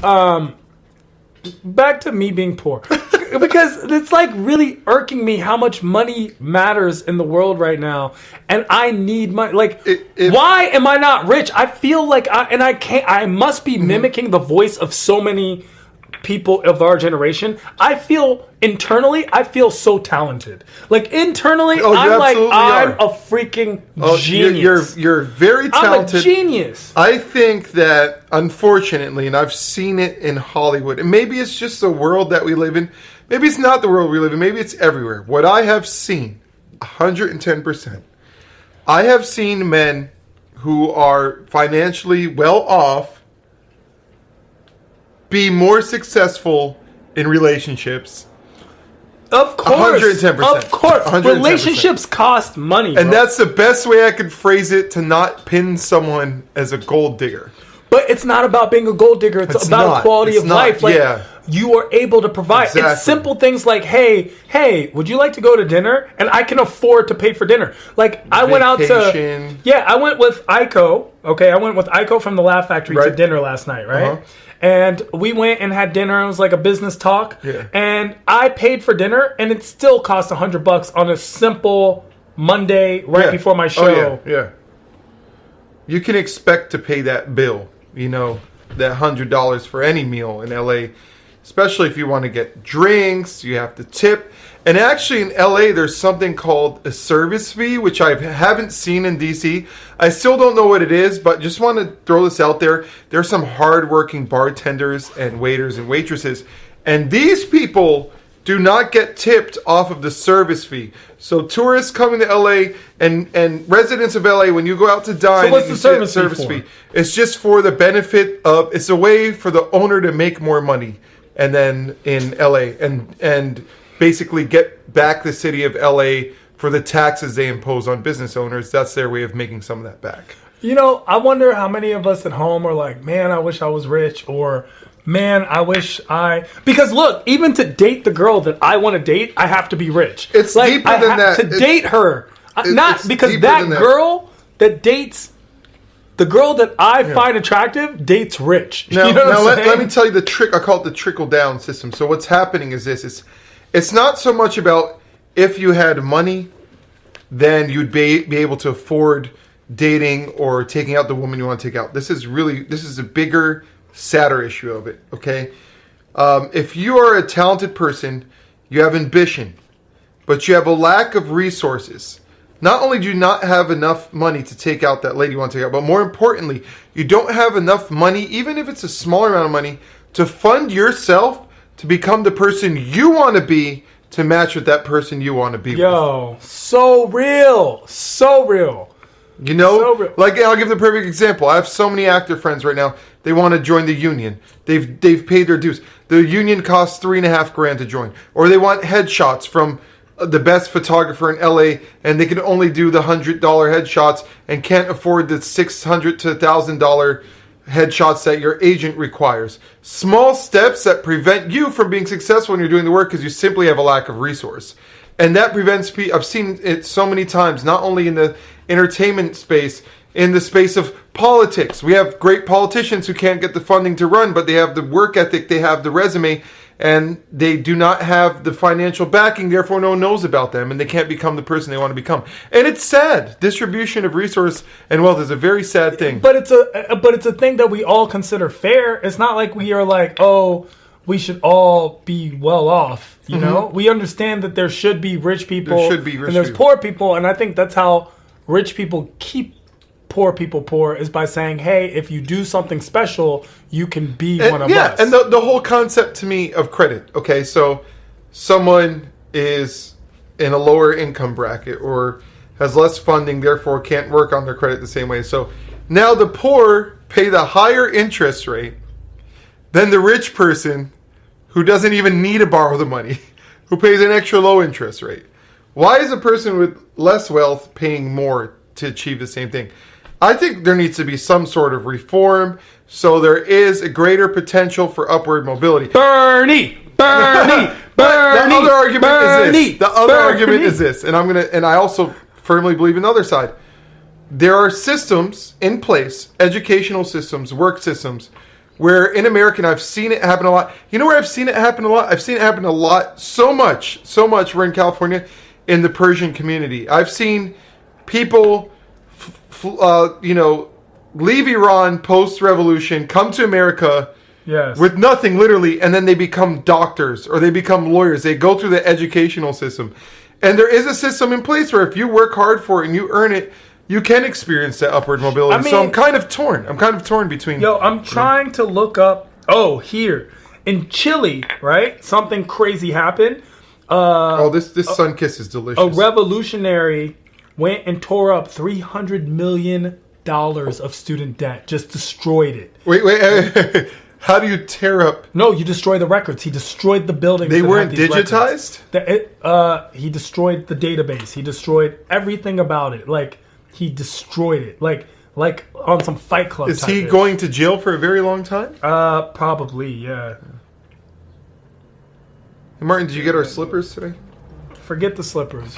back to me being poor. Because it's like really irking me how much money matters in the world right now, and I need money. Like, why am I not rich? I feel like I must be mimicking the voice of so many people of our generation. I feel so talented. Like internally, I'm a freaking genius. You're very talented. I'm a genius. I think that unfortunately, and I've seen it in Hollywood, and maybe it's just the world that we live in. Maybe it's not the world we live in. Maybe it's everywhere. What I have seen, 110%, I have seen men who are financially well off be more successful in relationships. Of course. 110%. Of course. 110%. Relationships cost money, bro. And that's the best way I could phrase it to not pin someone as a gold digger. But it's not about being a gold digger. It's about quality of life. Like, you are able to provide. Exactly. It's simple things like, hey, would you like to go to dinner? And I can afford to pay for dinner. Like, I went out to... Yeah, I went with Aiko. Okay, I went with Aiko from the Laugh Factory to dinner last night, right? Uh-huh. And we went and had dinner. It was like a business talk. Yeah. And I paid for dinner, and it still cost $100 on a simple Monday before my show. Oh, yeah. You can expect to pay that bill, that $100 for any meal in LA, especially if you want to get drinks, you have to tip. And actually in LA, there's something called a service fee, which I haven't seen in DC. I still don't know what it is, but just want to throw this out there. There's some hardworking bartenders and waiters and waitresses, and these people do not get tipped off of the service fee. So tourists coming to LA and residents of LA, when you go out to dine, so what's the service fee? It's just for the benefit of, it's a way for the owner to make more money, and then in LA and basically get back the city of LA for the taxes they impose on business owners. That's their way of making some of that back. I wonder how many of us at home are like, man, I wish I was rich, or man, I wish because look, even to date the girl that I want to date, I have to be rich. It's like, deeper than that. To date her, not because that girl that dates the girl that I find attractive dates rich. Now, let me tell you the trick. I call it the trickle down system. So what's happening is this: it's not so much about if you had money, then you'd be able to afford dating or taking out the woman you want to take out. This is a bigger, sadder issue of it. Okay, if you are a talented person, you have ambition, but you have a lack of resources. Not only do you not have enough money to take out that lady you want to take out, but more importantly, you don't have enough money, even if it's a smaller amount of money, to fund yourself to become the person you want to be to match with that person you want to be with. Yo, so real. So real. So real. Like, I'll give the perfect example. I have so many actor friends right now. They want to join the union. They've paid their dues. The union costs $3,500 to join. Or they want headshots from the best photographer in LA, and they can only do the $100 headshots and can't afford the $600 to $1,000 headshots that your agent requires. Small steps that prevent you from being successful when you're doing the work because you simply have a lack of resource. And that prevents people. I've seen it so many times, not only in the entertainment space, in the space of politics. We have great politicians who can't get the funding to run, but they have the work ethic, they have the resume, and they do not have the financial backing, therefore no one knows about them, and they can't become the person they want to become. And it's sad. Distribution of resource and wealth is a very sad thing. But it's a thing that we all consider fair. It's not like we are like, oh, we should all be well off. You know? We understand that there should be rich people. There should be rich and there's people. Poor people, and I think that's how rich people keep poor people poor, is by saying, hey, if you do something special, you can be one of us. Yeah, and the whole concept to me of credit. Okay, so someone is in a lower income bracket or has less funding, therefore can't work on their credit the same way. So now the poor pay the higher interest rate than the rich person who doesn't even need to borrow the money, who pays an extra low interest rate. Why is a person with less wealth paying more to achieve the same thing? I think there needs to be some sort of reform so there is a greater potential for upward mobility. Bernie! The other argument is this, and I also firmly believe in the other side. There are systems in place, educational systems, work systems, where in America, and I've seen it happen a lot. You know where I've seen it happen a lot? I've seen it happen a lot, so much. We're in California, in the Persian community. I've seen people, leave Iran post-revolution, come to America with nothing, literally, and then they become doctors or they become lawyers. They go through the educational system. And there is a system in place where if you work hard for it and you earn it, you can experience that upward mobility. So I'm kind of torn. Between... I'm trying to look up... Oh, here. In Chile, right? Something crazy happened. This sun kiss is delicious. A revolutionary went and tore up $300 million of student debt. Just destroyed it. Wait. How do you tear up... No, you destroy the records. He destroyed the buildings. They weren't digitized? He destroyed the database. He destroyed everything about it. Like, he destroyed it. Like on some Fight Club Is he going to jail for a very long time? Probably, yeah. Hey, Martin, did you get our slippers today? Forget the slippers.